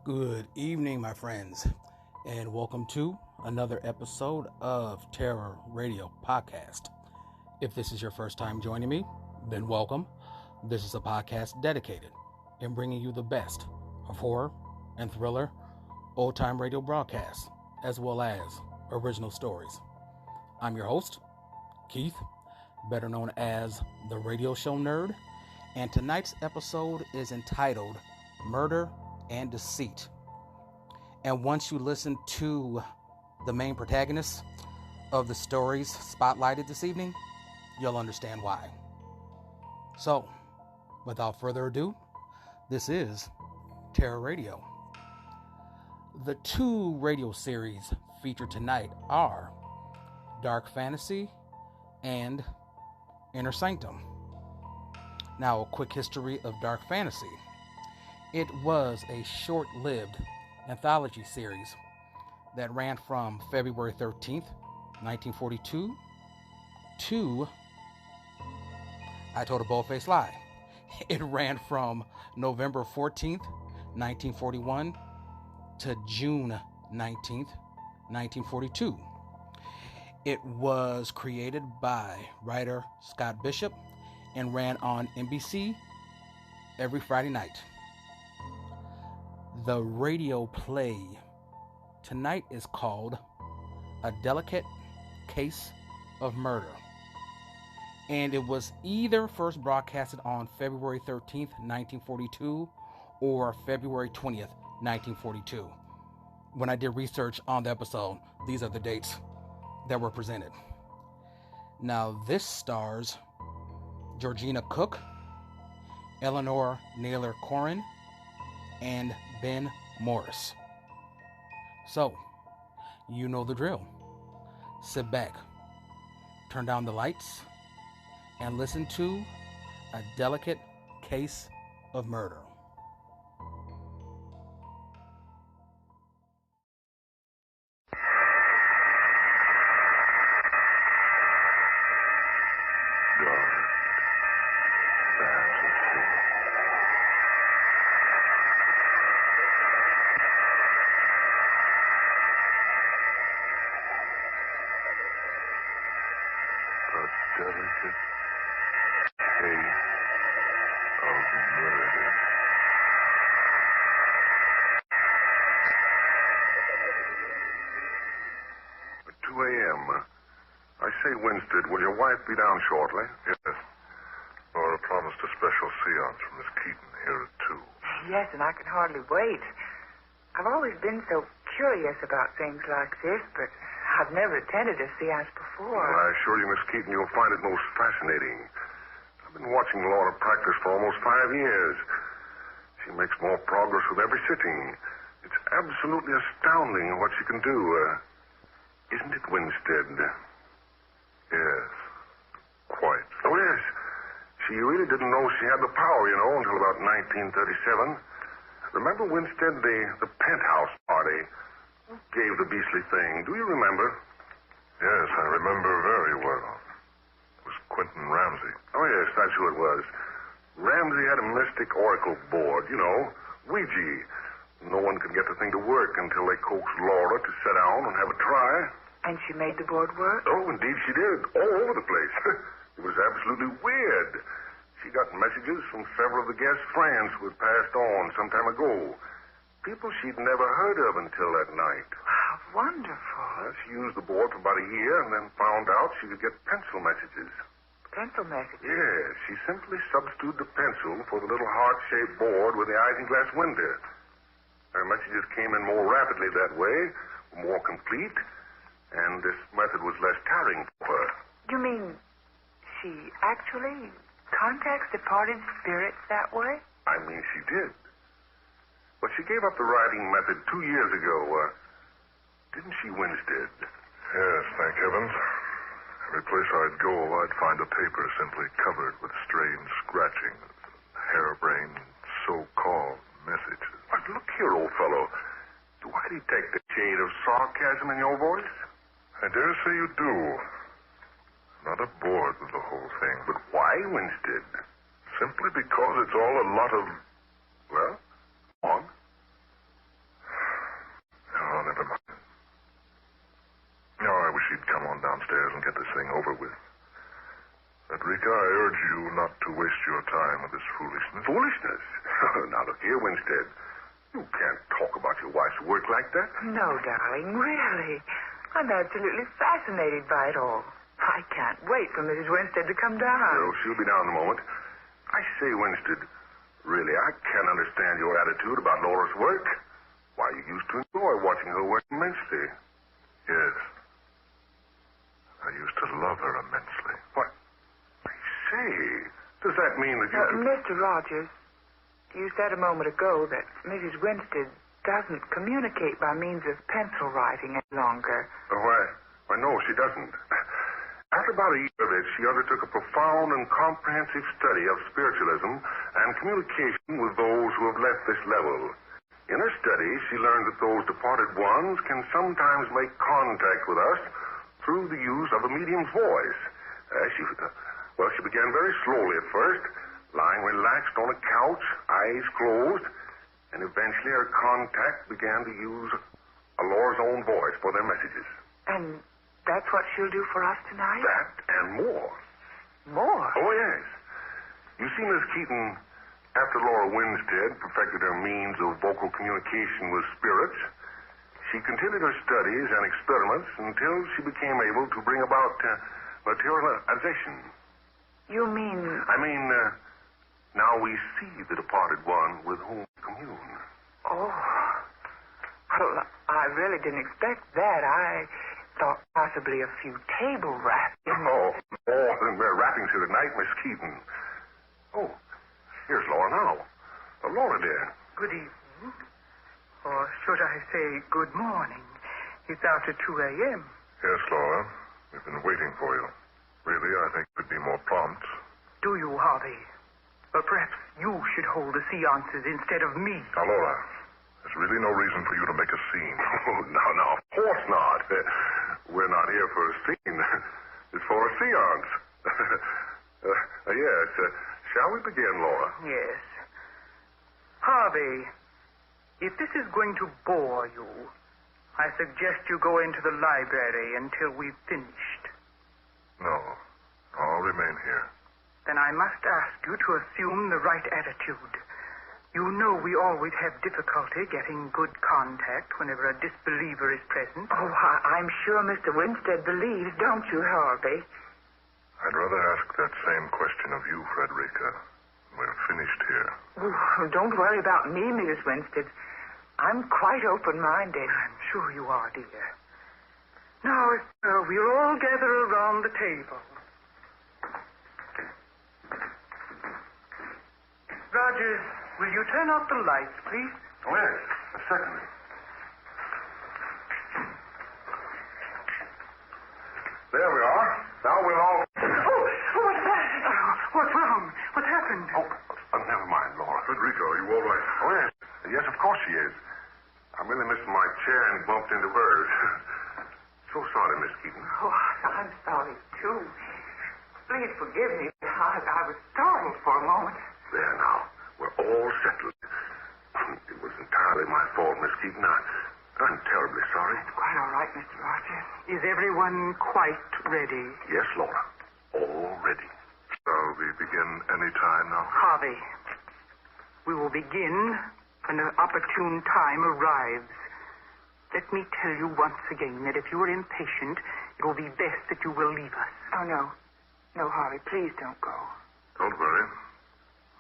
Good evening, my friends, and welcome to another episode of Terror Radio Podcast. If this is your first time joining me, then welcome. This is a podcast dedicated in bringing you the best of horror and thriller, old-time radio broadcasts, as well as original stories. I'm your host, Keith, better known as the Radio Show Nerd, and tonight's episode is entitled Murder and Deceit. And once you listen to the main protagonists of the stories spotlighted this evening, you'll understand why. So, without further ado, this is Terror Radio. The two radio series featured tonight are Dark Fantasy and Inner Sanctum. Now, a quick history of Dark Fantasy. It was a short-lived anthology series that ran from February 13th, 1942 to, I told a bold-faced lie. It ran from November 14th, 1941 to June 19th, 1942. It was created by writer Scott Bishop and ran on NBC every Friday night. The radio play tonight is called A Delicate Case of Murder. And it was either first broadcasted on February 13th, 1942 or February 20th, 1942. When I did research on the episode, these are the dates that were presented. Now, this stars Georgina Cook, Eleanor Naylor Corrin, and Ben Morris. So, you know the drill. Sit back, turn down the lights, and listen to A Delicate Case of Murder. Delicate case of murder. At 2 a.m. I say, Winstead, will your wife be down shortly? Yes. Laura promised a special seance from Miss Keaton here at 2. Yes, and I can hardly wait. I've always been so curious about things like this, but I've never attended a seance before. Well, I assure you, Miss Keaton, you'll find it most fascinating. I've been watching Laura practice for almost 5 years. She makes more progress with every sitting. It's absolutely astounding what she can do. Isn't it, Winstead? Yes. Quite. Oh, yes. She really didn't know she had the power, until about 1937. Remember, Winstead, the penthouse party? Who gave the beastly thing? Do you remember? Yes, I remember very well. It was Quentin Ramsey. Oh, yes, that's who it was. Ramsey had a mystic oracle board, Ouija. No one could get the thing to work until they coaxed Laura to sit down and have a try. And she made the board work? Oh, indeed she did. All over the place. It was absolutely weird. She got messages from several of the guests' friends who had passed on some time ago. People she'd never heard of until that night. How wonderful. She used the board for about a year and then found out she could get pencil messages. Pencil messages? Yes, she simply substituted the pencil for the little heart-shaped board with the isinglass window. Her messages came in more rapidly that way, more complete, and this method was less tiring for her. You mean she actually contacts departed spirits that way? I mean, she did. But she gave up the writing method 2 years ago. Didn't she, Winstead? Yes, thank heavens. Every place I'd go, I'd find a paper simply covered with strange scratchings, harebrained so-called messages. But look here, old fellow. Do I detect a shade of sarcasm in your voice? I dare say you do. Not aboard with the whole thing. But why, Winstead? Simply because it's all a lot of, well, on. and get this thing over with. Frederica, I urge you not to waste your time with this foolishness. Foolishness? Now, look here, Winstead. You can't talk about your wife's work like that. No, darling, really. I'm absolutely fascinated by it all. I can't wait for Mrs. Winstead to come down. No, she'll be down in a moment. I say, Winstead, really, I can't understand your attitude about Laura's work. Why, you used to enjoy watching her work immensely. Yes. I used to love her immensely. What? I say, does that mean that you... Mr. Rogers, you said a moment ago that Mrs. Winstead doesn't communicate by means of pencil writing any longer. Why, no, she doesn't. After about a year of it, she undertook a profound and comprehensive study of spiritualism and communication with those who have left this level. In her study, she learned that those departed ones can sometimes make contact with us through the use of a medium's voice. She began very slowly at first, lying relaxed on a couch, eyes closed, and eventually her contact began to use Laura's own voice for their messages. And that's what she'll do for us tonight? That and more. More? Oh, yes. You see, Miss Keaton, after Laura Winstead perfected her means of vocal communication with spirits, she continued her studies and experiments until she became able to bring about materialization. You mean... now we see the departed one with whom we commune. Oh. Well, I really didn't expect that. I thought possibly a few table wrappings. Oh, more than mere wrappings here tonight, Miss Keaton. Oh, here's Laura now. Laura, dear. Good evening. Or should I say good morning? It's after 2 a.m. Yes, Laura. We've been waiting for you. Really, I think we'd be more prompt. Do you, Harvey? Or perhaps you should hold the seances instead of me. Now, Laura, there's really no reason for you to make a scene. Oh, no, of course not. We're not here for a scene. It's for a seance. Yes. Shall we begin, Laura? Yes. Harvey, if this is going to bore you, I suggest you go into the library until we've finished. No, I'll remain here. Then I must ask you to assume the right attitude. You know we always have difficulty getting good contact whenever a disbeliever is present. Oh, I'm sure Mr. Winstead believes, don't you, Harvey? I'd rather ask that same question of you, Frederica. We're finished here. Oh, don't worry about me, Mrs. Winstead. I'm quite open-minded. I'm sure you are, dear. Now, we'll all gather around the table. Rogers, will you turn off the lights, please? Oh, yes. Certainly. There we are. Now we'll all... What's that? What's wrong? What's happened? Never mind, Laura. Frederica, are you all right? Oh, yes. Yes, of course she is. I merely missed my chair and bumped into hers. So sorry, Miss Keaton. Oh, I'm sorry, too. Please forgive me. I was startled for a moment. There now. We're all settled. It was entirely my fault, Miss Keaton. I'm terribly sorry. It's quite all right, Mr. Rogers. Is everyone quite ready? Yes, Laura. All ready. Shall we begin any time now? Harvey, we will begin when the opportune time arrives. Let me tell you once again that if you are impatient, it will be best that you will leave us. Oh, no. No, Harvey, please don't go. Don't worry.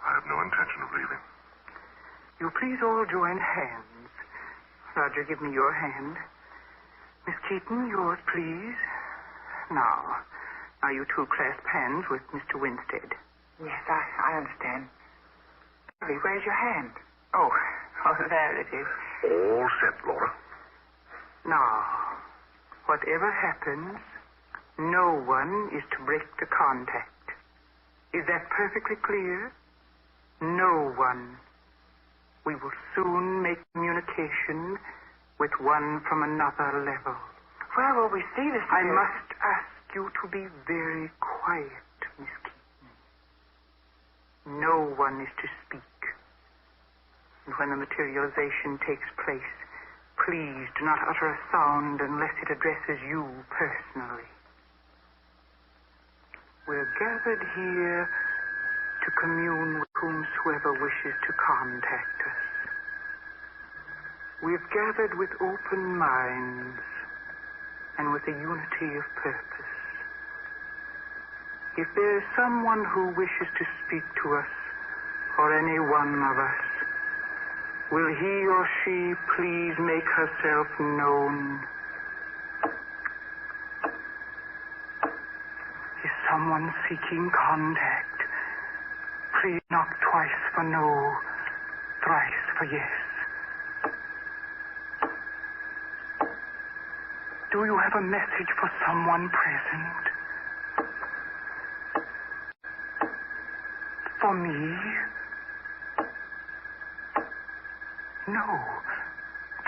I have no intention of leaving. You please all join hands. Roger, give me your hand. Miss Keaton, yours, please. Now you two clasp hands with Mr. Winstead. Yes, I understand. Harvey, where's your hand? Oh, there it is. All set, Laura. Now, whatever happens, no one is to break the contact. Is that perfectly clear? No one. We will soon make communication with one from another level. Where will we see this? I must ask you to be very quiet, Miss Keaton. No one is to speak. And when the materialization takes place, please do not utter a sound unless it addresses you personally. We're gathered here to commune with whomsoever wishes to contact us. We've gathered with open minds and with a unity of purpose. If there is someone who wishes to speak to us, or any one of us, will he or she please make herself known? Is someone seeking contact? Please knock twice for no, thrice for yes. Do you have a message for someone present? For me? No.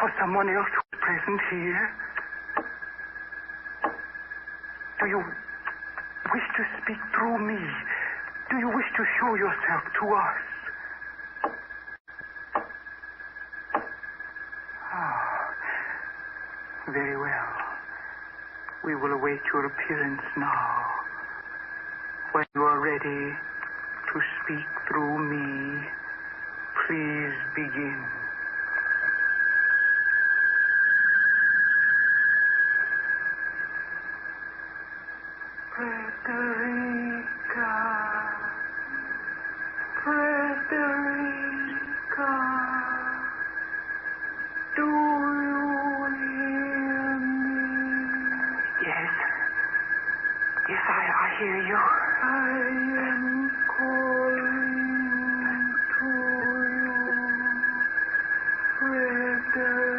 For someone else who's present here? Do you wish to speak through me? Do you wish to show yourself to us? Very well. We will await your appearance now. When you are ready to speak through me, please begin. Frederica, Frederica, do you hear me? Yes, I hear you. I am calling to you, Frederica.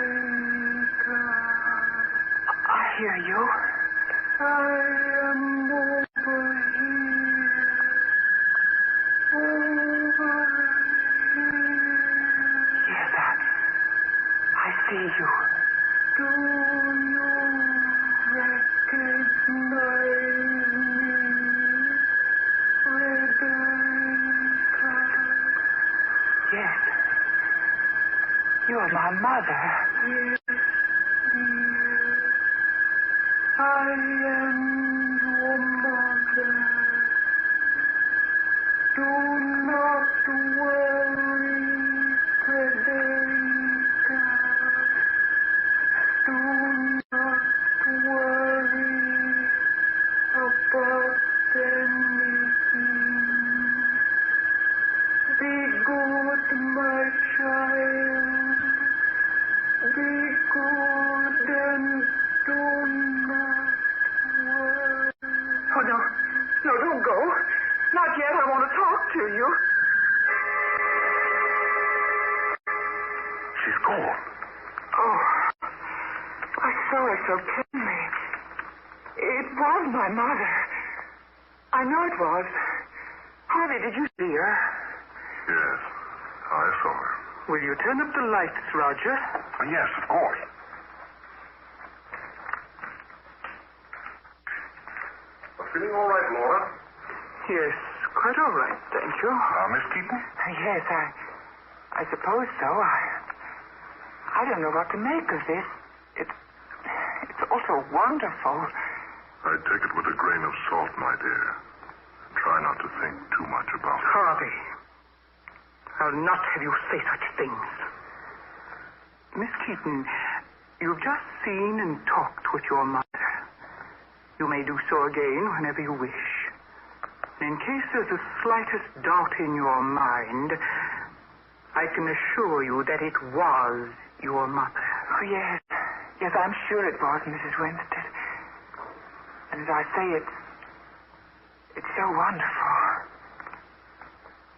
I hear you. I am over here. Yes, I see you. Do you recognize me, Rebecca? Yes. You are my mother. Yes, dear. I am your mother. Do not worry, Frederica. Do not worry about anything. Be good, my child. Be good and do not worry. Oh, no. No, don't go. Not yet. I want to talk to you. She's gone. Oh, I saw her so plainly. It was my mother. I know it was. Harvey, did you see her? Yes, I saw her. Will you turn up the lights, Roger? Yes, of course. Feeling all right, Laura? Yes, quite all right, thank you. Miss Keaton? Yes, I suppose so. I don't know what to make of this. It's all so wonderful. I'd take it with a grain of salt, my dear. Try not to think too much about it. Harvey, I'll not have you say such things. Miss Keaton, you've just seen and talked with your mother. You may do so again whenever you wish. And in case there's the slightest doubt in your mind, I can assure you that it was your mother. Oh, yes. Yes, I'm sure it was, Mrs. Winstead. And as I say, it's so wonderful.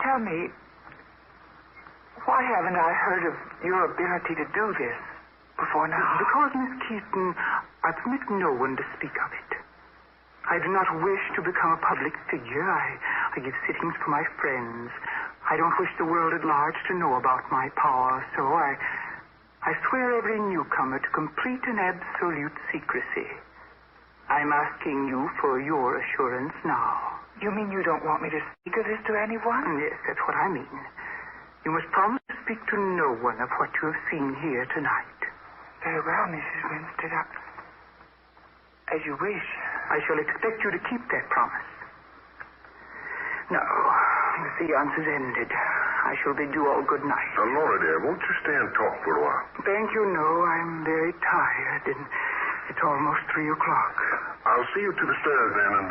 Tell me, why haven't I heard of your ability to do this before now? Because, Miss Keaton, I permit no one to speak of it. I do not wish to become a public figure. I give sittings for my friends. I don't wish the world at large to know about my power, so I swear every newcomer to complete and absolute secrecy. I'm asking you for your assurance now. You mean you don't want me to speak of this to anyone? Yes, that's what I mean. You must promise to speak to no one of what you have seen here tonight. Very well, Mrs. Winstead. As you wish. I shall expect you to keep that promise. No, the seance is ended. I shall bid you all good night. Now, Laura, dear, won't you stay and talk for a while? Thank you, no. I'm very tired, and it's almost 3 o'clock. I'll see you to the stairs then, and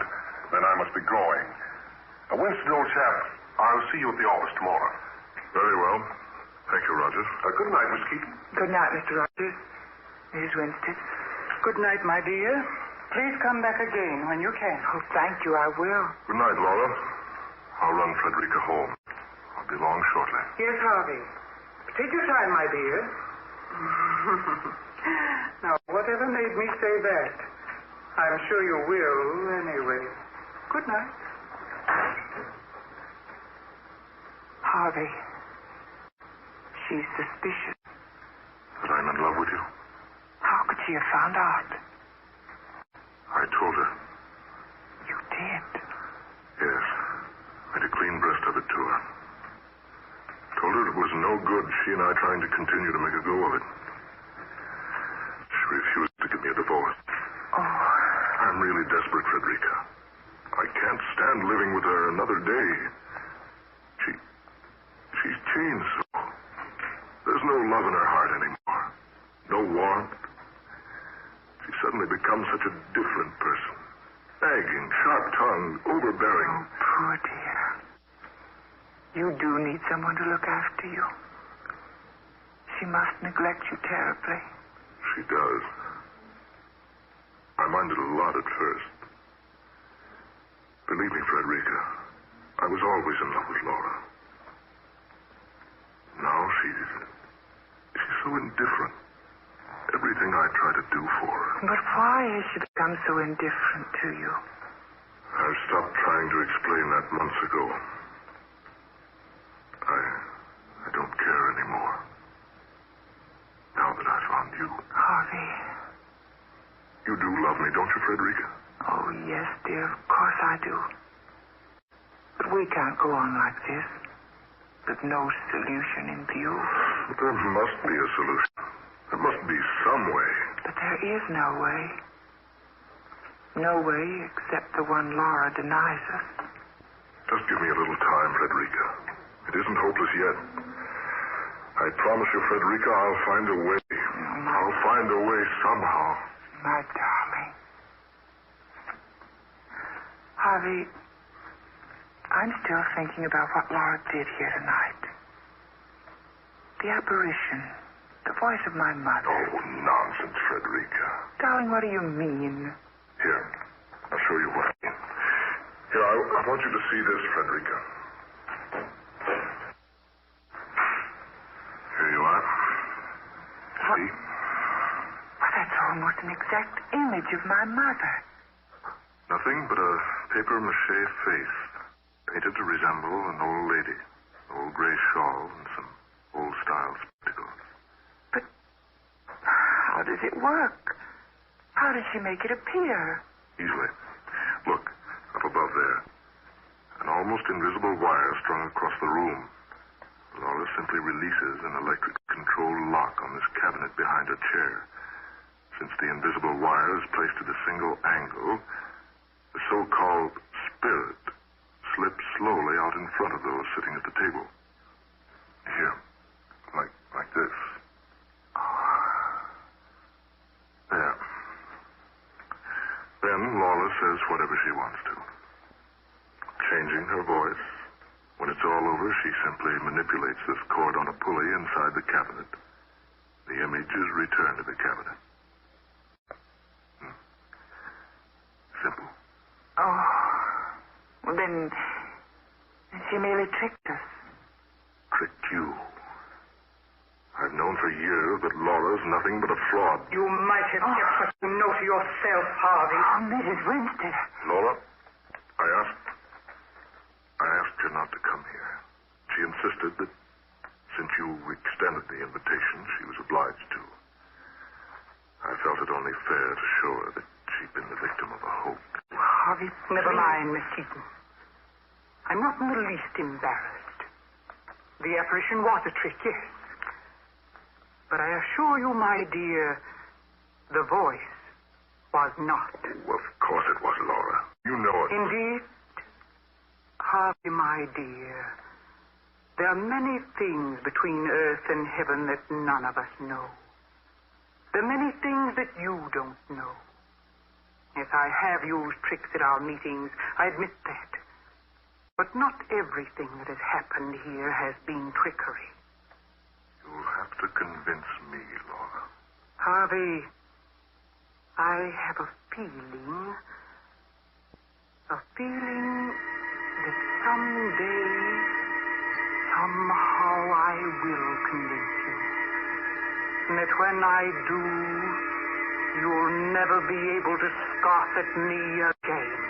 then I must be going. Winston, old chap, I'll see you at the office tomorrow. Very well. Thank you, Rogers. Good night, Miss Keaton. Good night, Mr. Rogers. Mrs. Winstead. Good night, my dear. Please come back again when you can. Oh, thank you, I will. Good night, Laura. I'll run Frederica home. I'll be along shortly. Yes, Harvey. Take your time, my dear. Now, whatever made me say that? I'm sure you will, anyway. Good night. Harvey, she's suspicious. That I'm in love with you? How could she have found out? I told her. You did? Yes. Made a clean breast of it to her. Told her it was no good, she and I trying to continue to make a go of it. She refused to give me a divorce. Oh. I'm really desperate, Frederica. I can't stand living with her another day. She's changed so. There's no love in her heart anymore. No warmth. She suddenly becomes such a different person. Nagging, sharp-tongued, overbearing. Oh, poor dear. You do need someone to look after you. She must neglect you terribly. She does. I minded a lot at first. Believe me, Frederica, I was always in love with Laura. Now she's so indifferent. Everything I try to do for her. But why has she become so indifferent to you? I've stopped trying to explain that months ago. I don't care anymore. Now that I found you. Harvey. You do love me, don't you, Frederica? Oh, yes, dear. Of course I do. But we can't go on like this. There's no solution in view. But there must be a solution. There must be some way. But there is no way. No way except the one Laura denies us. Just give me a little time, Frederica. It isn't hopeless yet. I promise you, Frederica, I'll find a way. I'll find a way somehow. My darling. Harvey, I'm still thinking about what Laura did here tonight. The apparition. The voice of my mother. Oh, nonsense, Frederica. Darling, what do you mean? Here, I'll show you what I mean. Here, I want you to see this, Frederica. Here you are. See? Well, that's almost an exact image of my mother. Nothing but a papier-mâché face, painted to resemble an old lady, an old gray shawl, and some old-style spectacles. But how does it work? How did she make it appear? Easily. Look, up above there. An almost invisible wire strung across the room. Laura simply releases an electric-controlled lock on this cabinet behind her chair. Since the invisible wire is placed at a single angle, the so-called spirit slips slowly out in front of those sitting at the table. Here. Like this. There. Then Laura says whatever she wants to. Changing her voice. When it's all over, she simply manipulates this cord on a pulley inside the cabinet. The image is returned to the cabinet. Simple. Oh. Well, then she merely tricked us. Tricked you. I've known for years that Laura's nothing but a fraud. You might have kept what you know to yourself, Harvey. Oh, Mrs. Winstead. Laura, I asked her not to come here. She insisted that since you extended the invitation, she was obliged to. I felt it only fair to show her that she'd been the victim of a hoax. Harvey, never mind, Miss Keaton. I'm not in the least embarrassed. The apparition was a trick, yes. But I assure you, my dear, the voice was not. Well, of course it was, Laura. You know it. Indeed, Harvey, my dear, there are many things between earth and heaven that none of us know. There are many things that you don't know. Yes, I have used tricks at our meetings, I admit that. But not everything that has happened here has been trickery. You'll have to convince me, Laura. Harvey, I have a feeling that someday, somehow I will convince you. And that when I do, you'll never be able to scoff at me again.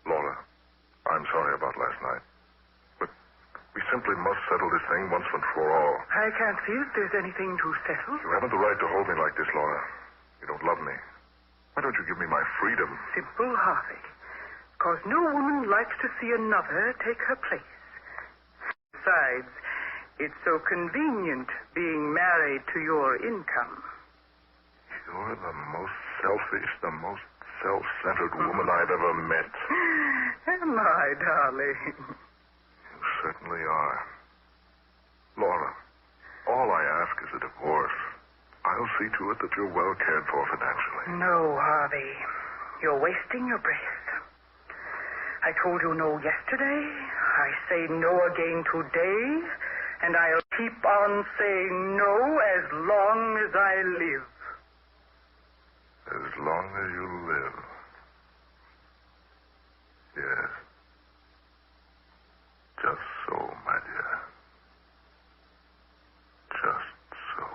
Laura, I'm sorry about last night. But we simply must settle this thing once and for all. I can't see if there's anything to settle. You haven't the right to hold me like this, Laura. You don't love me. Why don't you give me my freedom? Simple, Harvey. Because no woman likes to see another take her place. Besides, it's so convenient being married to your income. You're the most selfish, the most self-centered woman I've ever met. Am I, darling? You certainly are. Laura, all I ask is a divorce. I'll see to it that you're well cared for financially. No, Harvey. You're wasting your breath. I told you no yesterday. I say no again today. And I'll keep on saying no as long as I live. As long as you live. Yes. Just so, my dear. Just so.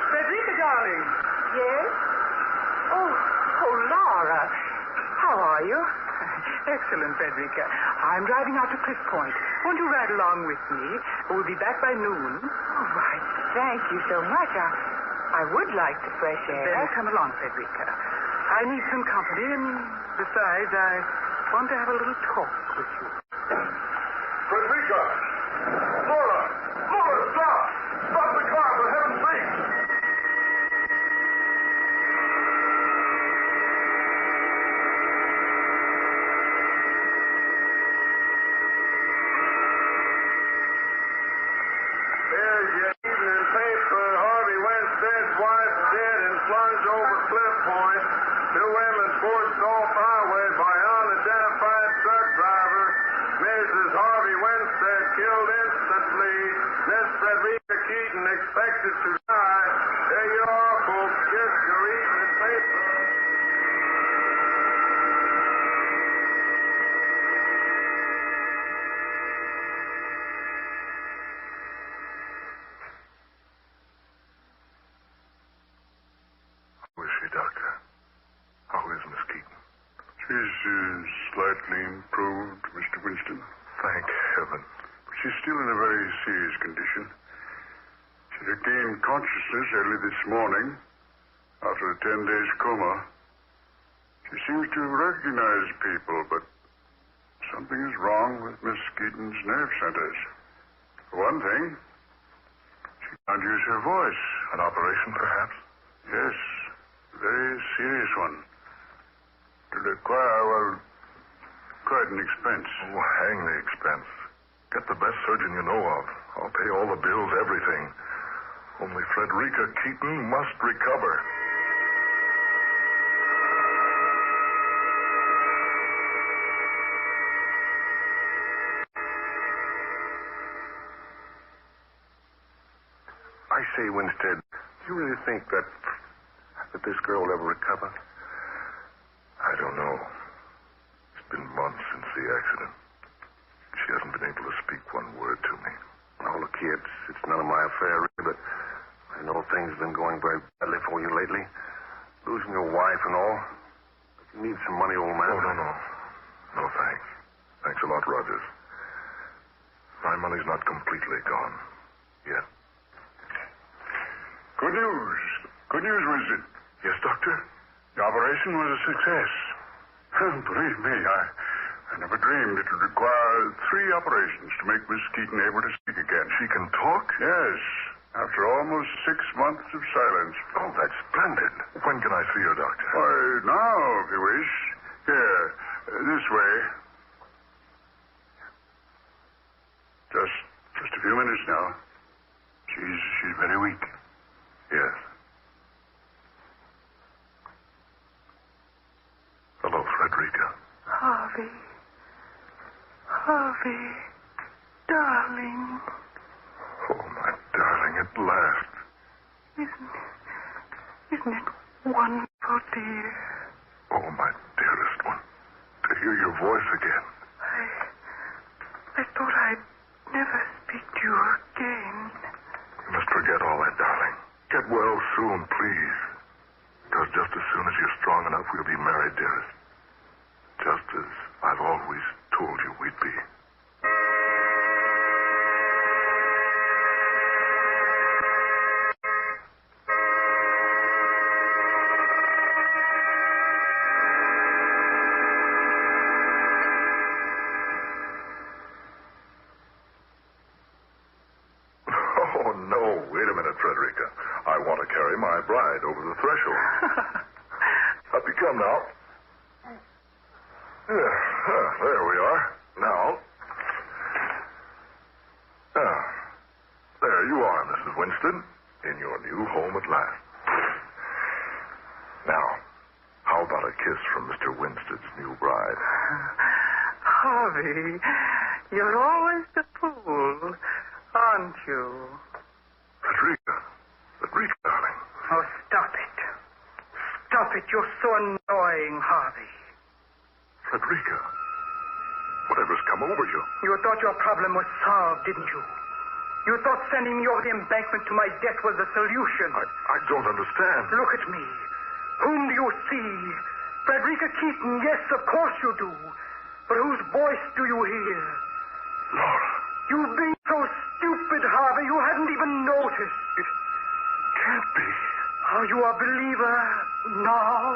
Frederica, darling. Yes? Oh, Laura. How are you? Excellent, Frederica. I'm driving out to Cliff Point. Won't you ride along with me? We'll be back by noon. Oh, right. Thank you so much. I would like the fresh air. Then come along, Frederica. I need some company, and besides, I want to have a little talk with you. Frederica! Laura! Laura, stop! Stop the car, for heaven's sake! There's your evening paper. Harvey Winstead's wife dead and plunged over Cliff Point. Two women forced off highway by unidentified truck driver. Mrs. Harvey Winstead killed instantly. Miss Frederica Keaton expected to die. There you are, folks. Just your evening paper. How is she, Doctor? How is Miss Keaton? She's slightly improved, Mr. Winston. Thank heaven. She's still in a very serious condition. She regained consciousness early this morning after a 10-day coma. She seems to recognize people, but something is wrong with Miss Keaton's nerve centers. For one thing, she can't use her voice. An operation, perhaps? Yes, a very serious one. To require, quite an expense. Oh, hang the expense. Get the best surgeon you know of. I'll pay all the bills, everything. Only Frederica Keaton must recover. I say, Winstead, do you really think that this girl will ever recover? I don't know. It's been months since the accident. She hasn't been able to speak one word to me. Oh, look here, it's none of my affair, really, but I know things have been going very badly for you lately. Losing your wife and all. But Need some money, old man? Oh, no. No, thanks. Thanks a lot, Rogers. My money's not completely gone yet. Good news. Good news, Winston. Yes, Doctor? The operation was a success. Believe me, I never dreamed it would require 3 operations to make Miss Keaton able to speak again. She can talk? Yes, after almost 6 months of silence. Oh, that's splendid. When can I see her, Doctor? Why, now, if you wish. Here, this way. Just a few minutes now. She's very weak. Yes. Hello, Frederica. Harvey. Harvey. Darling. Oh, my darling, at last. Isn't it wonderful, dear? Oh, my dearest one. To hear your voice again. I thought I'd never speak to you again. You must forget all that, darling. Get well soon, please. Because just as soon as you're strong enough, we'll be married, dearest. Just as I've always told you we'd be. Oh, no. Wait a minute, Frederica. I want to carry my bride over the threshold. Up you come now. There we are. Now. There you are, Mrs. Winston, in your new home at last. Now, how about a kiss from Mr. Winstead's new bride? Harvey, you're always the fool, aren't you? Frederica, darling. Oh, stop it. Stop it. You're so annoying, Harvey. Frederica, whatever's come over you? You thought your problem was solved, didn't you? You thought sending me over the embankment to my death was the solution. I don't understand. Look at me. Whom do you see? Frederica Keaton, yes, of course you do. But whose voice do you hear? Laura. You've been so stupid, Harvey, you hadn't even noticed. It can't be. Are you a believer now?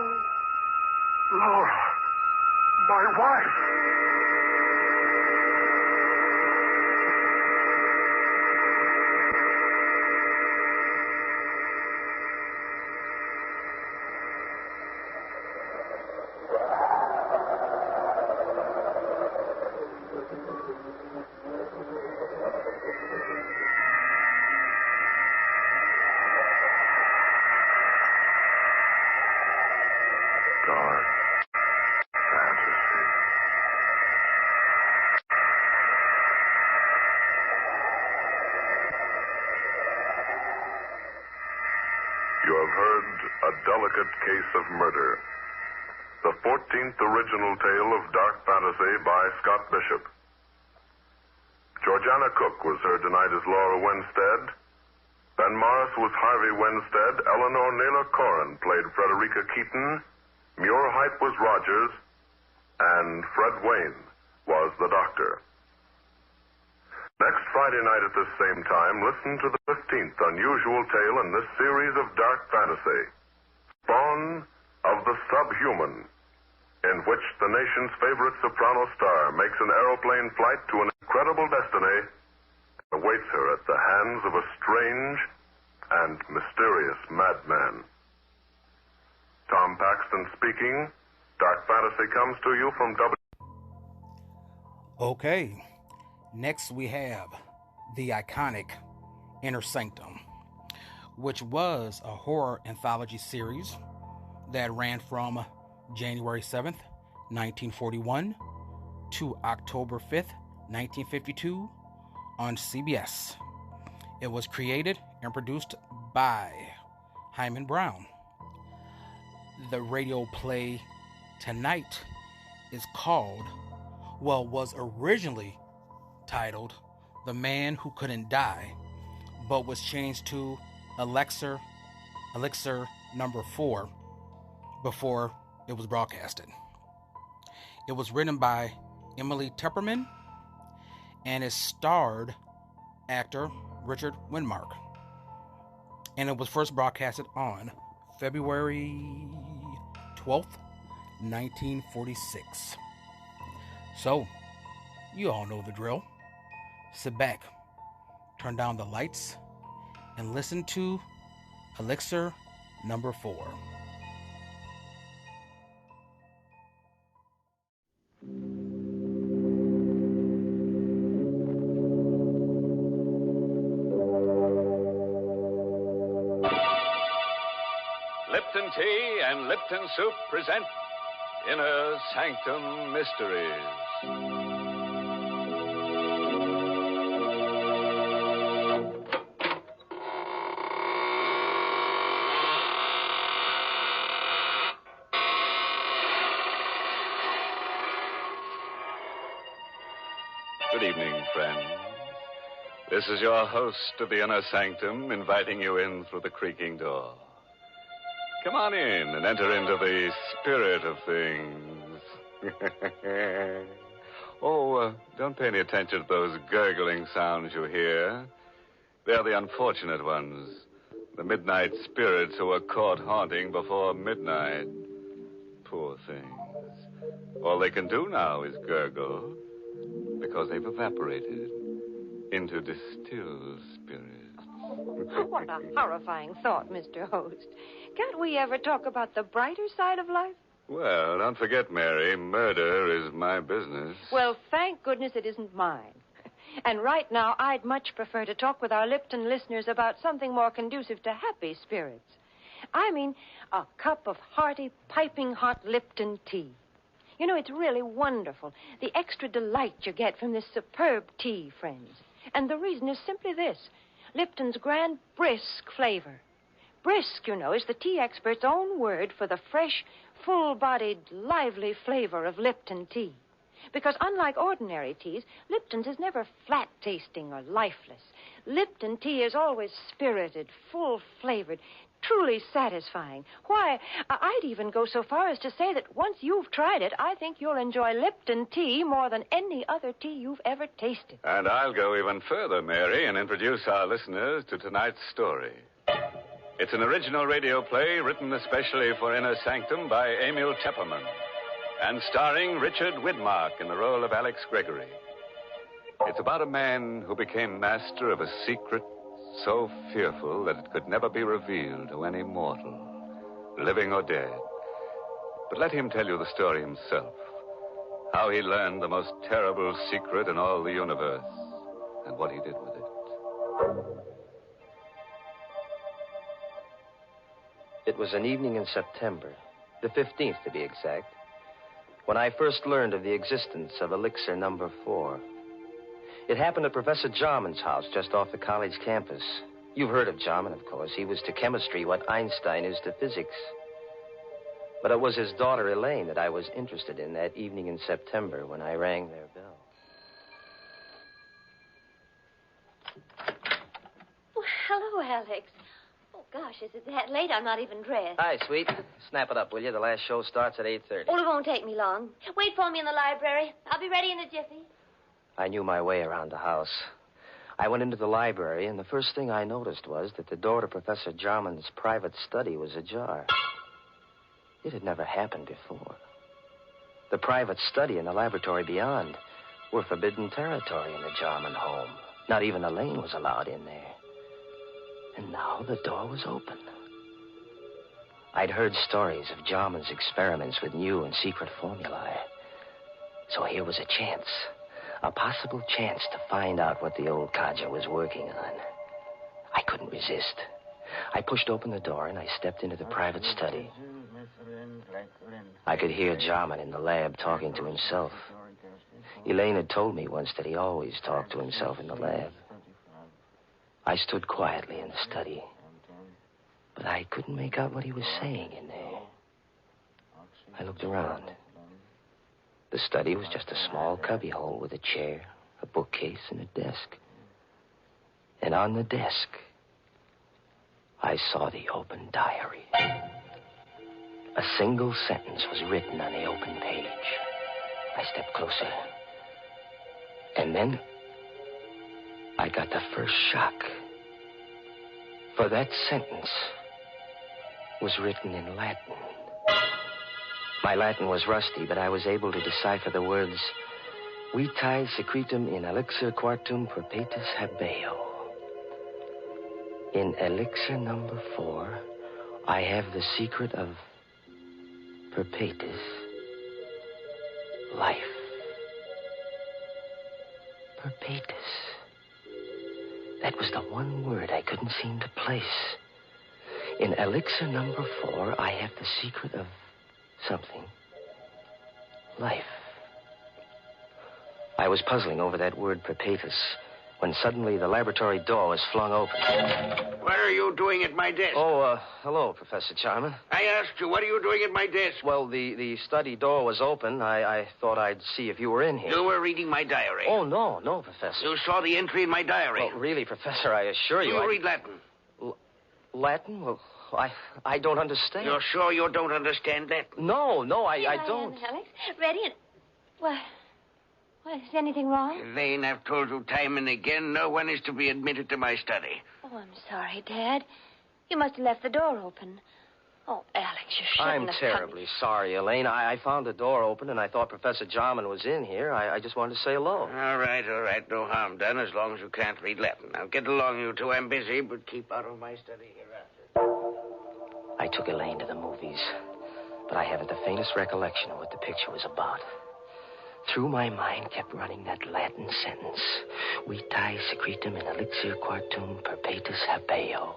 Laura, my wife. Dark fantasy. You have heard A Delicate Case of Murder, the 14th original tale of dark fantasy by Scott Bishop. Georgiana Cook was heard tonight as Laura Winstead. Ben Morris was Harvey Winstead. Eleanor Naylor Corrin played Frederica Keaton. Muir Hype was Rogers. And Fred Wayne was the Doctor. Next Friday night at this same time, listen to the 15th unusual tale in this series of dark fantasy, Spawn of the Subhuman, in which the nation's favorite soprano star makes an aeroplane flight to an incredible destiny and awaits her at the hands of a strange and mysterious madman. Tom Paxton speaking. Dark Fantasy comes to you from Okay. Next we have the iconic Inner Sanctum, which was a horror anthology series that ran from January 7th, 1941 to October 5th, 1952 on CBS. It was created and produced by Hyman Brown. The radio play tonight is was originally titled The Man Who Couldn't Die, but was changed to Elixir number 4 before it was broadcasted. It was written by Emily Tepperman, and it starred actor Richard Widmark. And it was first broadcasted on February 12th, 1946. So, you all know the drill. Sit back, turn down the lights, and listen to Elixir number 4. Lipton Tea and Lipton Soup present Inner Sanctum Mysteries. Good evening, friends. This is your host of the Inner Sanctum inviting you in through the creaking door. Come on in and enter into the spirit of things. Don't pay any attention to those gurgling sounds you hear. They're the unfortunate ones. The midnight spirits who were caught haunting before midnight. Poor things. All they can do now is gurgle because they've evaporated into distilled spirits. What a horrifying thought, Mr. Host. Can't we ever talk about the brighter side of life? Well, don't forget, Mary, murder is my business. Well, thank goodness it isn't mine. And right now, I'd much prefer to talk with our Lipton listeners about something more conducive to happy spirits. I mean, a cup of hearty, piping hot Lipton tea. You know, it's really wonderful, the extra delight you get from this superb tea, friends. And the reason is simply this. Lipton's grand brisk flavor. Brisk, you know, is the tea expert's own word for the fresh, full-bodied, lively flavor of Lipton tea. Because unlike ordinary teas, Lipton's is never flat-tasting or lifeless. Lipton tea is always spirited, full-flavored, truly satisfying. Why, I'd even go so far as to say that once you've tried it, I think you'll enjoy Lipton tea more than any other tea you've ever tasted. And I'll go even further, Mary, and introduce our listeners to tonight's story. It's an original radio play written especially for Inner Sanctum by Emil Tepperman and starring Richard Widmark in the role of Alex Gregory. It's about a man who became master of a secret so fearful that it could never be revealed to any mortal, living or dead. But let him tell you the story himself, how he learned the most terrible secret in all the universe, and what he did with it. It was an evening in September, the 15th to be exact, when I first learned of the existence of Elixir number 4. It happened at Professor Jarman's house just off the college campus. You've heard of Jarman, of course. He was to chemistry what Einstein is to physics. But it was his daughter, Elaine, that I was interested in that evening in September when I rang their bell. Well, hello, Alex. Oh, gosh, is it that late? I'm not even dressed. Hi, sweet. Snap it up, will you? The last show starts at 8:30. Oh, it won't take me long. Wait for me in the library. I'll be ready in a jiffy. I knew my way around the house. I went into the library, and the first thing I noticed was that the door to Professor Jarman's private study was ajar. It had never happened before. The private study and the laboratory beyond were forbidden territory in the Jarman home. Not even Elaine was allowed in there. And now the door was open. I'd heard stories of Jarman's experiments with new and secret formulae. So here was a chance. A possible chance to find out what the old codger was working on. I couldn't resist. I pushed open the door and I stepped into the private study. I could hear Jarman in the lab talking to himself. Elaine had told me once that he always talked to himself in the lab. I stood quietly in the study, but I couldn't make out what he was saying in there. I looked around. The study was just a small cubbyhole with a chair, a bookcase, and a desk. And on the desk, I saw the open diary. A single sentence was written on the open page. I stepped closer. And then I got the first shock. For that sentence was written in Latin. My Latin was rusty, but I was able to decipher the words, Vitae secretum in elixir quartum perpetus habeo. In elixir number 4, I have the secret of perpetus life. Perpetus. That was the one word I couldn't seem to place. In elixir number 4, I have the secret of something. Life. I was puzzling over that word perpetus when suddenly the laboratory door was flung open. What are you doing at my desk? Oh, hello, Professor Jarman. I asked you, what are you doing at my desk? Well, the study door was open. I thought I'd see if you were in here. You were reading my diary. Oh, no, Professor. You saw the entry in my diary. Well, really, Professor, I assure you. Do you read Latin? Latin? Well, I don't understand. You're sure you don't understand Latin? No, I Here don't. I am, Alex. Ready and... Well, is anything wrong? Elaine, I've told you time and again, no one is to be admitted to my study. Oh, I'm sorry, Dad. You must have left the door open. Oh, Alex, you shouldn't I'm have terribly sorry, Elaine. I found the door open, and I thought Professor Jarman was in here. I just wanted to say hello. All right. No harm done, as long as you can't read Latin. Now, get along, you two. I'm busy, but keep out of my study hereafter. I took Elaine to the movies, but I haven't the faintest recollection of what the picture was about. Through my mind kept running that Latin sentence, Vitae secretum in elixir quartum perpetus habeo.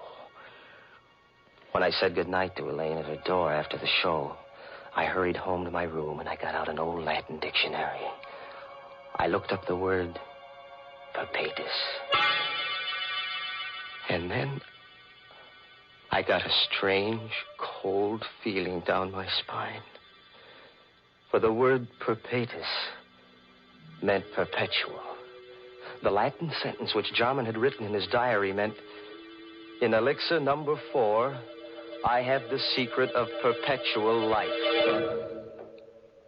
When I said goodnight to Elaine at her door after the show, I hurried home to my room and I got out an old Latin dictionary. I looked up the word perpetus. And then I got a strange, cold feeling down my spine. For the word perpetus meant perpetual. The Latin sentence which Jarman had written in his diary meant, in elixir number 4, I have the secret of perpetual life.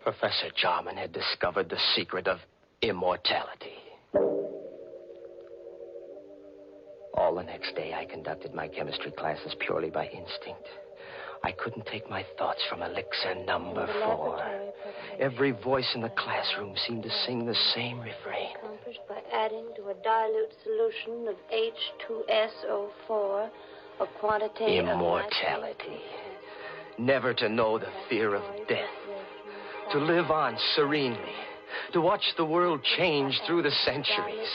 Professor Jarman had discovered the secret of immortality. All the next day, I conducted my chemistry classes purely by instinct. I couldn't take my thoughts from elixir number 4. Every voice in the classroom seemed to sing the same refrain. Accomplished by adding to a dilute solution of H2SO4 a quantity immortality. Never to know the fear of death. To live on serenely. To watch the world change through the centuries.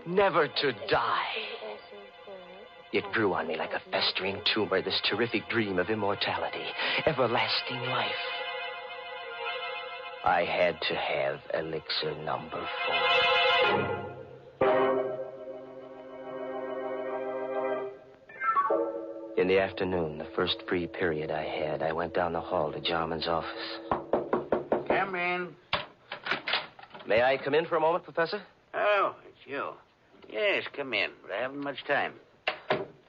Never to die. It grew on me like a festering tumor, this terrific dream of immortality, everlasting life. I had to have elixir number 4. In the afternoon, the first free period I had, I went down the hall to Jarman's office. Come in. May I come in for a moment, Professor? Oh, it's you. Yes, come in, but I haven't much time.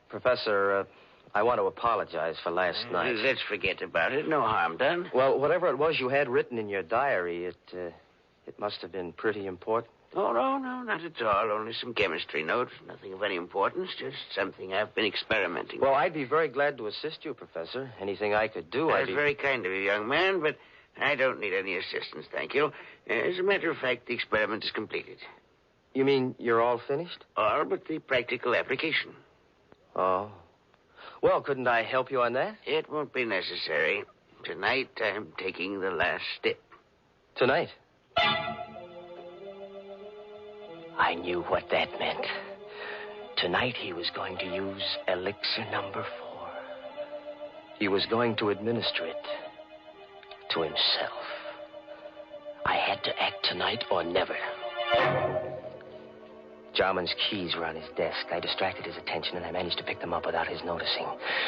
Professor, I want to apologize for last night. Let's forget about it. No harm done. Well, whatever it was you had written in your diary, it must have been pretty important. Oh, no, not at all. Only some chemistry notes. Nothing of any importance. Just something I've been experimenting with. Well, I'd be very glad to assist you, Professor. Anything I could do, That's very kind of you, young man, but I don't need any assistance, thank you. As a matter of fact, the experiment is completed. You mean you're all finished? All but the practical application. Oh. Well, couldn't I help you on that? It won't be necessary. Tonight, I'm taking the last step. Tonight? I knew what that meant. Tonight, he was going to use elixir number 4. He was going to administer it to himself. I had to act tonight or never. Jarman's keys were on his desk. I distracted his attention, and I managed to pick them up without his noticing.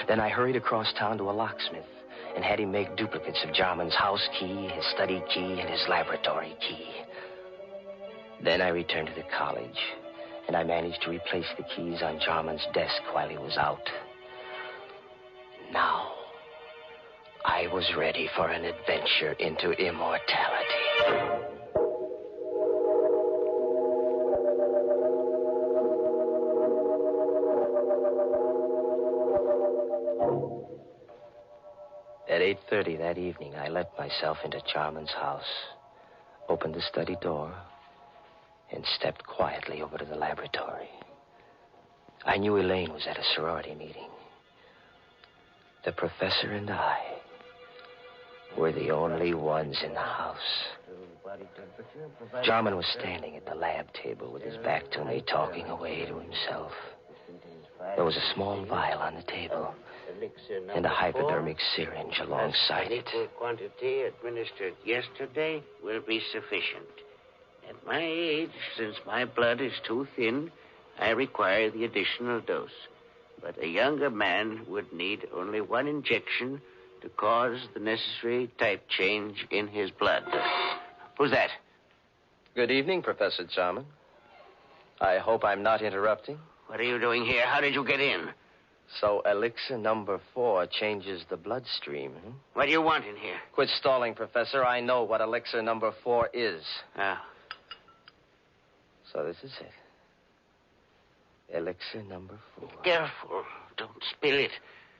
Then I hurried across town to a locksmith and had him make duplicates of Jarman's house key, his study key, and his laboratory key. Then I returned to the college, and I managed to replace the keys on Jarman's desk while he was out. Now, I was ready for an adventure into immortality. At 8:30 that evening, I let myself into Jarman's house, opened the study door, and stepped quietly over to the laboratory. I knew Elaine was at a sorority meeting. The professor and I were the only ones in the house. Jarman was standing at the lab table with his back to me, talking away to himself. There was a small vial on the table and a hypodermic syringe alongside it. Equal quantity administered yesterday will be sufficient. At my age, since my blood is too thin, I require the additional dose. But a younger man would need only one injection to cause the necessary type change in his blood. Who's that? Good evening, Professor Jarman. I hope I'm not interrupting. What are you doing here? How did you get in? So elixir number 4 changes the bloodstream, huh? What do you want in here? Quit stalling, Professor. I know what elixir number 4 is. Oh. So this is it. Elixir number 4. Careful. Don't spill it.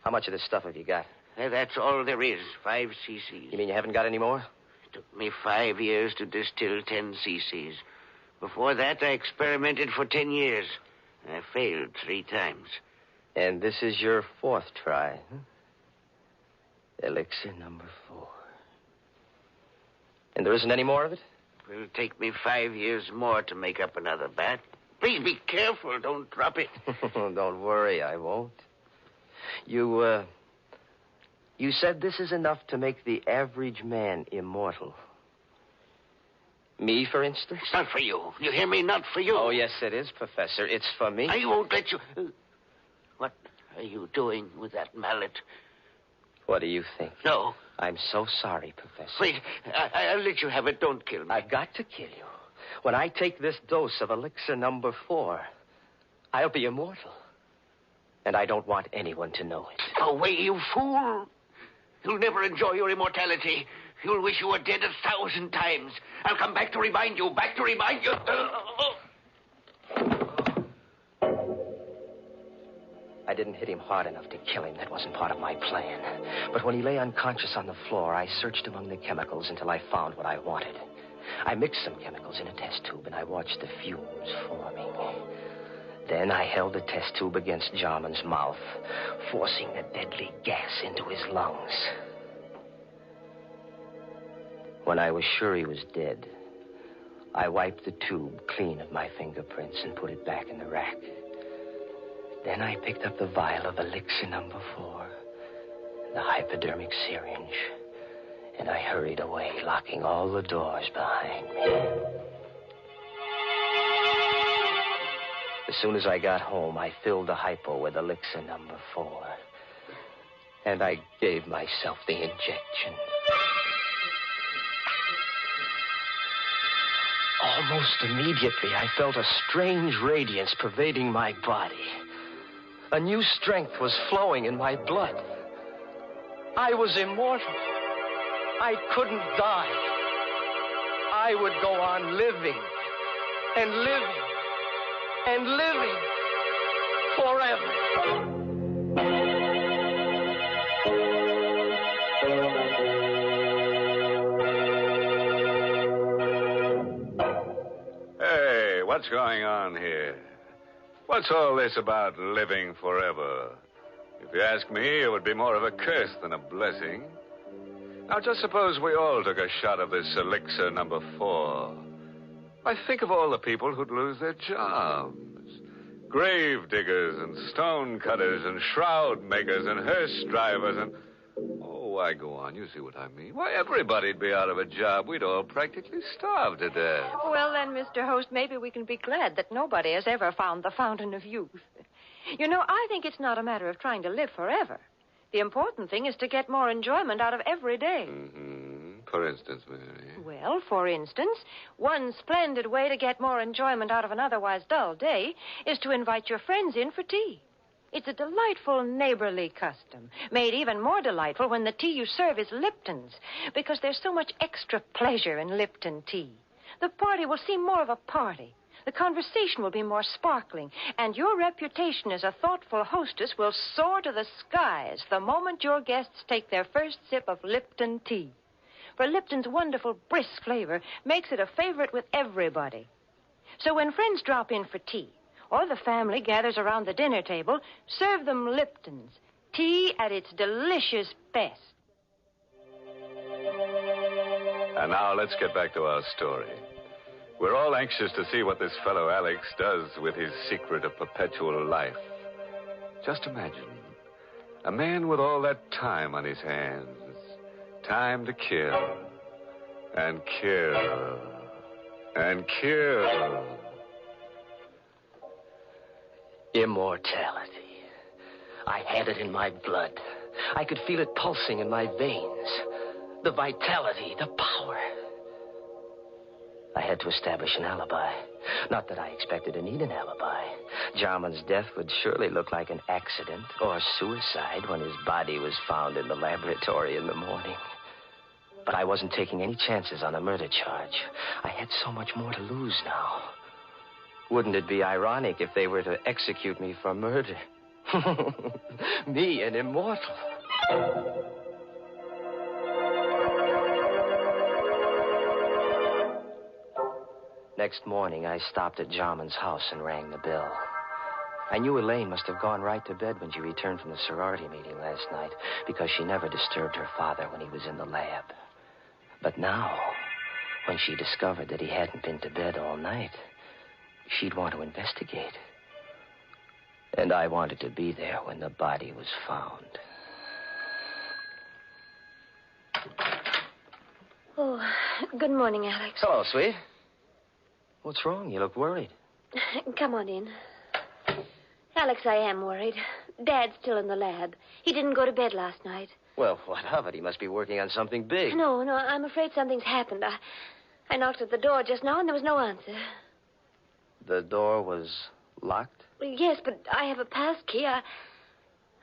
How much of this stuff have you got? That's all there is. 5 cc's. You mean you haven't got any more? It took me 5 years to distill 10 cc's. Before that, I experimented for 10 years. I failed 3 times. And this is your 4th try, huh? Elixir number 4. And there isn't any more of it? It'll take me 5 years more to make up another bat. Please be careful. Don't drop it. Don't worry, I won't. You said this is enough to make the average man immortal. Me, for instance? It's not for you. You hear me? Not for you. Oh, yes, it is, Professor. It's for me. I won't let you... What are you doing with that mallet? What do you think? No. I'm so sorry, Professor. Wait. I'll let you have it. Don't kill me. I've got to kill you. When I take this dose of elixir number 4, I'll be immortal. And I don't want anyone to know it. Go away, you fool. You'll never enjoy your immortality. You'll wish you were dead 1,000 times. I'll come back to remind you. I didn't hit him hard enough to kill him. That wasn't part of my plan. But when he lay unconscious on the floor, I searched among the chemicals until I found what I wanted. I mixed some chemicals in a test tube, and I watched the fumes forming. Then I held the test tube against Jarman's mouth, forcing the deadly gas into his lungs. When I was sure he was dead, I wiped the tube clean of my fingerprints and put it back in the rack. Then I picked up the vial of elixir number 4, the hypodermic syringe, and I hurried away, locking all the doors behind me. As soon as I got home, I filled the hypo with elixir number 4, and I gave myself the injection. Almost immediately, I felt a strange radiance pervading my body. A new strength was flowing in my blood. I was immortal. I couldn't die. I would go on living and living and living forever. What's going on here? What's all this about living forever? If you ask me, it would be more of a curse than a blessing. Now, just suppose we all took a shot of this elixir number 4. I think of all the people who'd lose their jobs. Grave diggers and stone cutters and shroud makers and hearse drivers and... Oh, why, go on. You see what I mean. Why, everybody'd be out of a job. We'd all practically starve to death. Well, then, Mr. Host, maybe we can be glad that nobody has ever found the fountain of youth. You know, I think it's not a matter of trying to live forever. The important thing is to get more enjoyment out of every day. Mm-hmm. For instance, Mary? Well, for instance, one splendid way to get more enjoyment out of an otherwise dull day is to invite your friends in for tea. It's a delightful neighborly custom, made even more delightful when the tea you serve is Lipton's, because there's so much extra pleasure in Lipton tea. The party will seem more of a party. The conversation will be more sparkling, and your reputation as a thoughtful hostess will soar to the skies the moment your guests take their first sip of Lipton tea. For Lipton's wonderful, brisk flavor makes it a favorite with everybody. So when friends drop in for tea, or the family gathers around the dinner table, serve them Lipton's, tea at its delicious best. And now let's get back to our story. We're all anxious to see what this fellow Alex does with his secret of perpetual life. Just imagine, a man with all that time on his hands. Time to kill. And kill. And kill. Immortality. I had it in my blood. I could feel it pulsing in my veins. The vitality, the power. I had to establish an alibi. Not that I expected to need an alibi. Jarman's death would surely look like an accident or suicide when his body was found in the laboratory in the morning. But I wasn't taking any chances on a murder charge. I had so much more to lose now. Wouldn't it be ironic if they were to execute me for murder? Me, an immortal. Next morning, I stopped at Jarman's house and rang the bell. I knew Elaine must have gone right to bed when she returned from the sorority meeting last night, because she never disturbed her father when he was in the lab. But now, when she discovered that he hadn't been to bed all night, she'd want to investigate. And I wanted to be there when the body was found. Oh, good morning, Alex. Hello, sweet. What's wrong? You look worried. Come on in. Alex, I am worried. Dad's still in the lab. He didn't go to bed last night. Well, what of it? He must be working on something big. No, I'm afraid something's happened. I knocked at the door just now, and there was no answer. The door was locked? Yes, but I have a pass key. I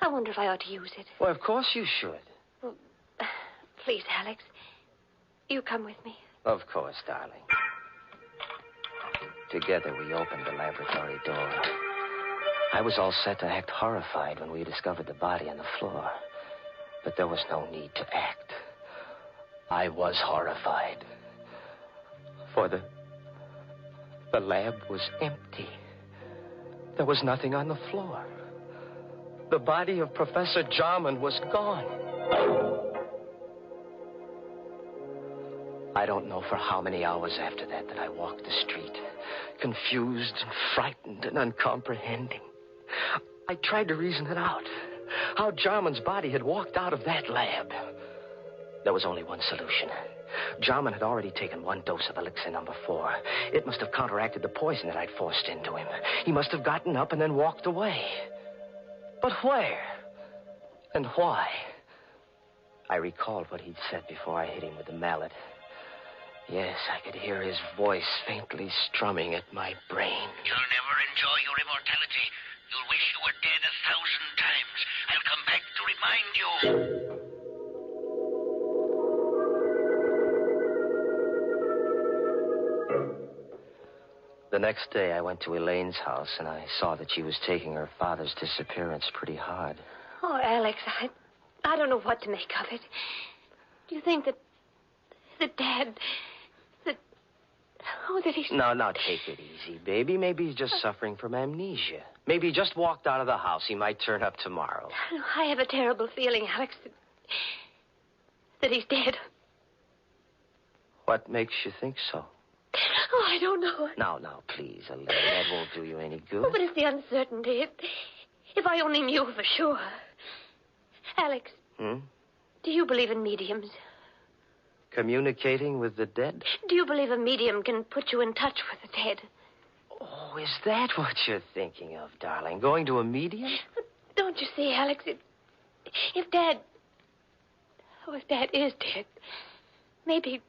wonder if I ought to use it. Well, of course you should. Well, please, Alex. You come with me. Of course, darling. Together, we opened the laboratory door. I was all set to act horrified when we discovered the body on the floor. But there was no need to act. I was horrified. For the lab was empty. There was nothing on the floor. The body of Professor Jarman was gone. I don't know for how many hours after that I walked the street, confused and frightened and uncomprehending. I tried to reason it out. How Jarman's body had walked out of that lab. There was only one solution. Jarman had already taken one dose of elixir number 4. It must have counteracted the poison that I'd forced into him. He must have gotten up and then walked away. But where? And why? I recalled what he'd said before I hit him with the mallet. Yes, I could hear his voice faintly strumming at my brain. You'll never enjoy your immortality. You'll wish you were dead 1,000 times. I'll come back to remind you. The next day, I went to Elaine's house, and I saw that she was taking her father's disappearance pretty hard. Oh, Alex, I don't know what to make of it. Do you think that Dad... that he's... Now, take it easy, baby. Maybe he's just suffering from amnesia. Maybe he just walked out of the house. He might turn up tomorrow. I have a terrible feeling, Alex, that he's dead. What makes you think so? Oh, I don't know. Now, please, Elaine. That won't do you any good. Oh, but it's the uncertainty. If I only knew for sure. Alex. Do you believe in mediums? Communicating with the dead? Do you believe a medium can put you in touch with the dead? Oh, is that what you're thinking of, darling? Going to a medium? But don't you see, Alex? If Dad is dead, maybe...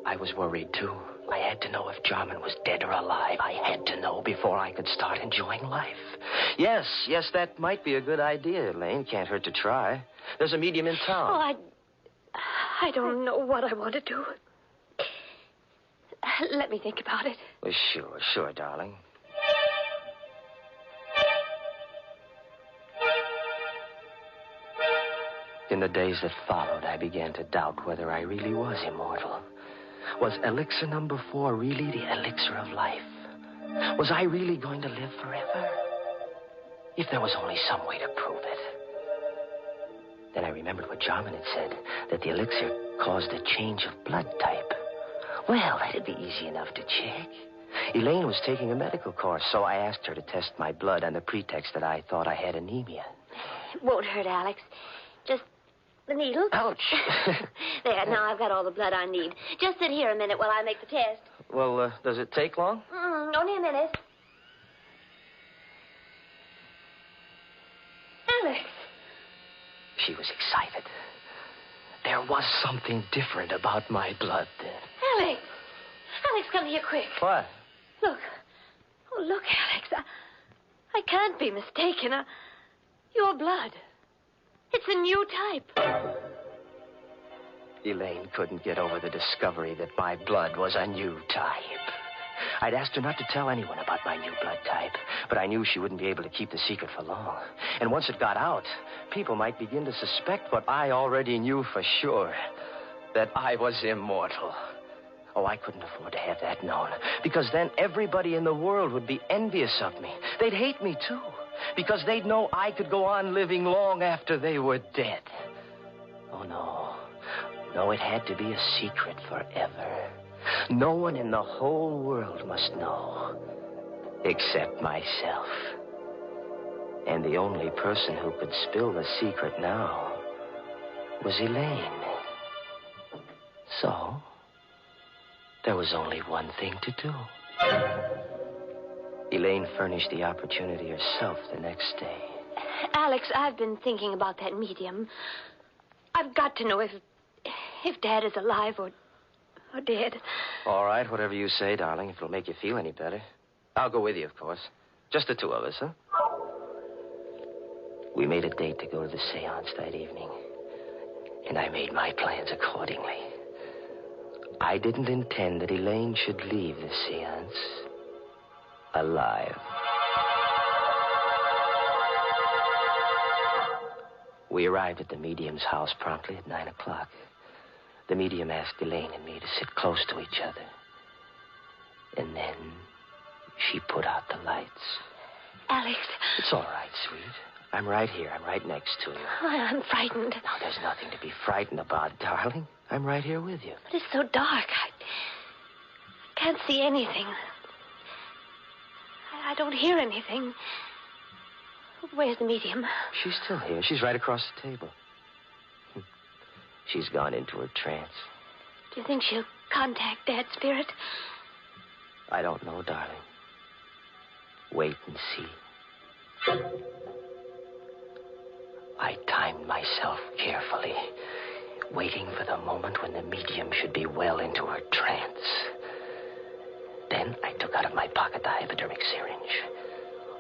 I was worried, too. I had to know if Jarman was dead or alive. I had to know before I could start enjoying life. Yes, that might be a good idea, Elaine. Can't hurt to try. There's a medium in town. Oh, I don't know what I want to do. Let me think about it. Well, sure, darling. In the days that followed, I began to doubt whether I really was immortal. Was elixir number 4 really the elixir of life? Was I really going to live forever? If there was only some way to prove it. Then I remembered what Jarman had said, that the elixir caused a change of blood type. Well, that'd be easy enough to check. Elaine was taking a medical course, so I asked her to test my blood on the pretext that I thought I had anemia. It won't hurt, Alex. Just the needle. Ouch. There, now I've got all the blood I need. Just sit here a minute while I make the test. Well, does it take long? Only a minute. Alex. She was excited. There was something different about my blood then. Alex, come here quick. What? Look. Oh, look, Alex. I can't be mistaken. Your blood. It's a new type. Elaine couldn't get over the discovery that my blood was a new type. I'd asked her not to tell anyone about my new blood type, but I knew she wouldn't be able to keep the secret for long. And once it got out, people might begin to suspect what I already knew for sure, that I was immortal. Oh, I couldn't afford to have that known, because then everybody in the world would be envious of me. They'd hate me, too, because they'd know I could go on living long after they were dead. Oh, no. No, it had to be a secret forever. No one in the whole world must know, except myself. And the only person who could spill the secret now was Elaine. So, there was only one thing to do. Elaine furnished the opportunity herself the next day. Alex, I've been thinking about that medium. I've got to know if Dad is alive or dead. All right, whatever you say, darling, if it'll make you feel any better. I'll go with you, of course. Just the two of us, huh? We made a date to go to the seance that evening, and I made my plans accordingly. I didn't intend that Elaine should leave the seance alive. We arrived at the medium's house promptly at 9 o'clock. The medium asked Elaine and me to sit close to each other. And then she put out the lights. Alex. It's all right, sweet. I'm right here. I'm right next to you. I'm frightened. Now, there's nothing to be frightened about, darling. I'm right here with you. But it's so dark. I can't see anything. I don't hear anything. Where's the medium? She's still here. She's right across the table. She's gone into her trance. Do you think she'll contact Dad's spirit? I don't know, darling. Wait and see. I timed myself carefully, waiting for the moment when the medium should be well into her trance. Then I took out of my pocket the hypodermic syringe.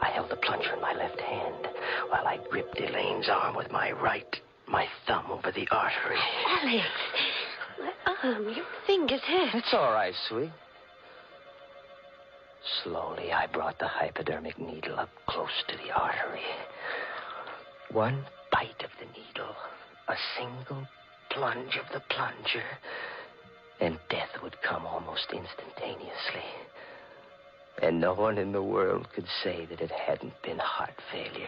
I held the plunger in my left hand while I gripped Elaine's arm with my right, my thumb over the artery. Alex, my arm, your fingers hurt. It's all right, sweet. Slowly, I brought the hypodermic needle up close to the artery. One bite of the needle, a single plunge of the plunger, and death would come almost instantaneously. And no one in the world could say that it hadn't been heart failure.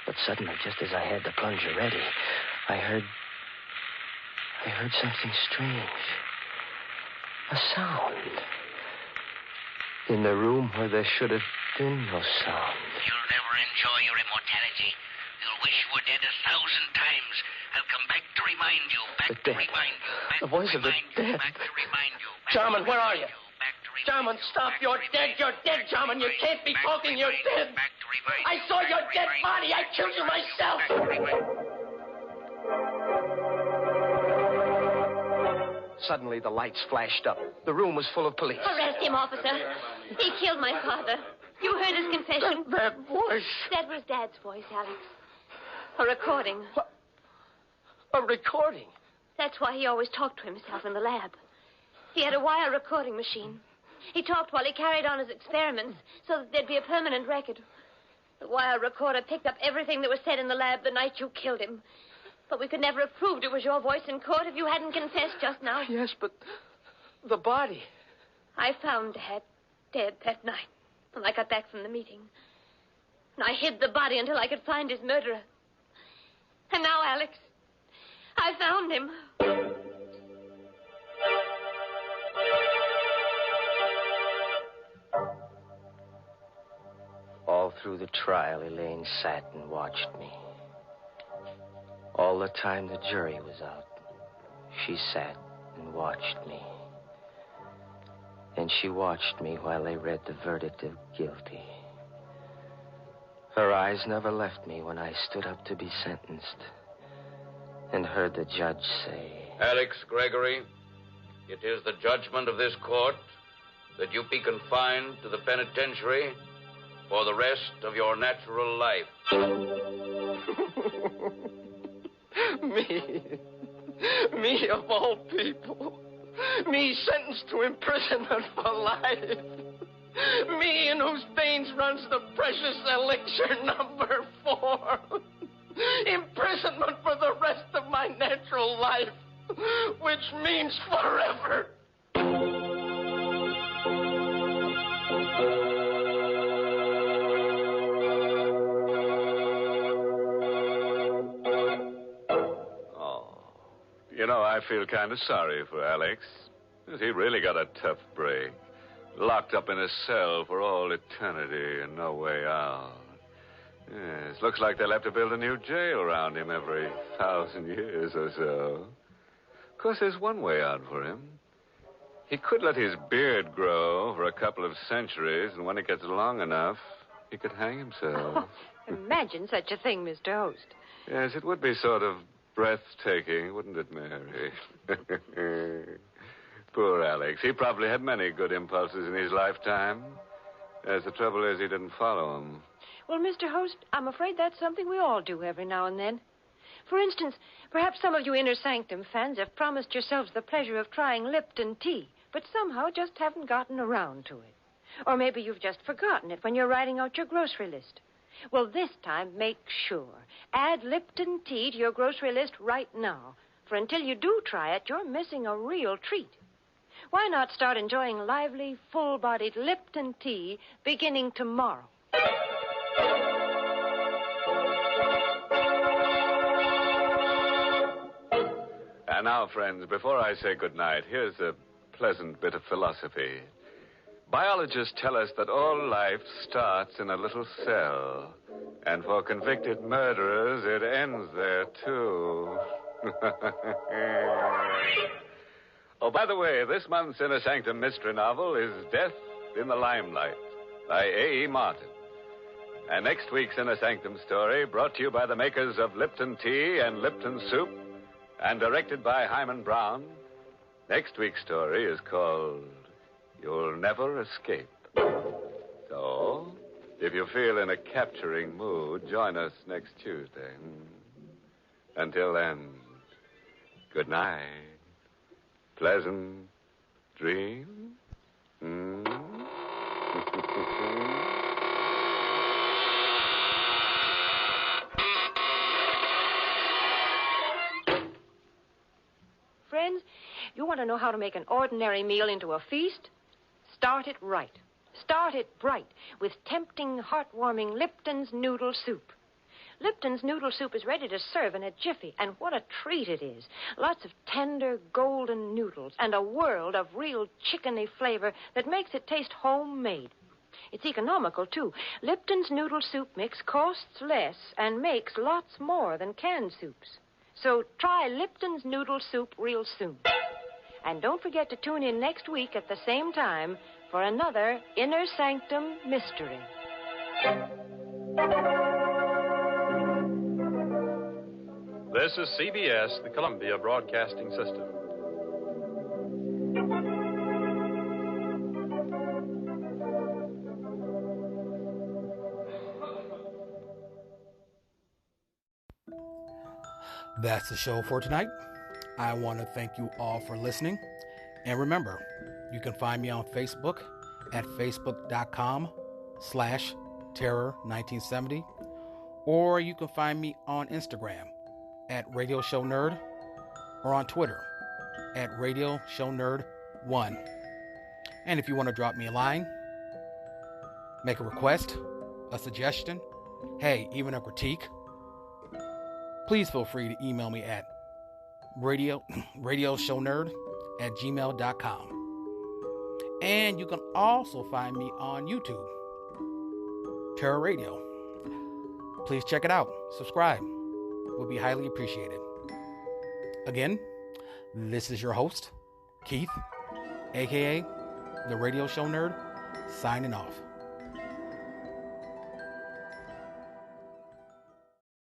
But suddenly, just as I had the plunger ready, I heard something strange. A sound. In the room where there should have been no sound. You'll never enjoy your immortality. You'll wish you were dead 1,000 times. I'll come back to remind you. Back to remind you. The voice of the dead. Back to remind you. Jarman, where are you? Jarman, stop. You're dead. You're dead, Jarman. You can't be talking. You're dead. I saw your dead body. I killed you myself. suddenly the lights flashed up. The room was full of police. Arrest him, officer. He killed my father. You heard his confession. That voice. That was Dad's voice, Alex. A recording. What? A recording? That's why he always talked to himself in the lab. He had a wire recording machine. He talked while he carried on his experiments so that there'd be a permanent record. The wire recorder picked up everything that was said in the lab the night you killed him. But we could never have proved it was your voice in court if you hadn't confessed just now. Yes, but the body. I found Dad dead that night when I got back from the meeting. And I hid the body until I could find his murderer. And now, Alex, I found him. All through the trial, Elaine sat and watched me. All the time the jury was out, she sat and watched me. And she watched me while they read the verdict of guilty. Her eyes never left me when I stood up to be sentenced and heard the judge say, Alex Gregory, it is the judgment of this court that you be confined to the penitentiary for the rest of your natural life. Me of all people. Me sentenced to imprisonment for life. Me in whose veins runs the precious elixir number 4. Imprisonment for the rest of my natural life, which means forever. You know, I feel kind of sorry for Alex. He really got a tough break. Locked up in a cell for all eternity and no way out. Yes, looks like they'll have to build a new jail around him every 1,000 years or so. Of course, there's one way out for him. He could let his beard grow for a couple of centuries, and when it gets long enough, he could hang himself. Oh, imagine such a thing, Mr. Host. Yes, it would be sort of breathtaking, wouldn't it, Mary? Poor Alex. He probably had many good impulses in his lifetime. Yes, the trouble is he didn't follow them. Well, Mr. Host, I'm afraid that's something we all do every now and then. For instance, perhaps some of you Inner Sanctum fans have promised yourselves the pleasure of trying Lipton tea, but somehow just haven't gotten around to it. Or maybe you've just forgotten it when you're writing out your grocery list. Well, this time, make sure. Add Lipton tea to your grocery list right now. For until you do try it, you're missing a real treat. Why not start enjoying lively, full-bodied Lipton tea beginning tomorrow? And now, friends, before I say goodnight, here's a pleasant bit of philosophy. Biologists tell us that all life starts in a little cell. And for convicted murderers, it ends there, too. Oh, by the way, this month's Inner Sanctum mystery novel is Death in the Limelight by A.E. Martin. And next week's Inner Sanctum story, brought to you by the makers of Lipton Tea and Lipton Soup, and directed by Hyman Brown, next week's story is called You'll Never Escape. So, if you feel in a capturing mood, join us next Tuesday. Until then, good night. Pleasant dreams. Friends, you want to know how to make an ordinary meal into a feast? Start it right. Start it bright with tempting, heartwarming Lipton's Noodle Soup. Lipton's Noodle Soup is ready to serve in a jiffy, and what a treat it is. Lots of tender, golden noodles and a world of real chickeny flavor that makes it taste homemade. It's economical, too. Lipton's Noodle Soup mix costs less and makes lots more than canned soups. So try Lipton's Noodle Soup real soon. And don't forget to tune in next week at the same time for another Inner Sanctum mystery. This is CBS, the Columbia Broadcasting System. That's the show for tonight. I want to thank you all for listening. And remember, you can find me on Facebook at facebook.com/terror1970, or you can find me on Instagram at Radio Show Nerd, or on Twitter at Radio Show Nerd 1. And if you want to drop me a line, make a request, a suggestion, hey, even a critique, please feel free to email me at radioshownerd@gmail.com. And you can also find me on YouTube, Terror Radio. Please check it out. Subscribe. Would be highly appreciated. Again, this is your host, Keith, aka the Radio Show Nerd, signing off.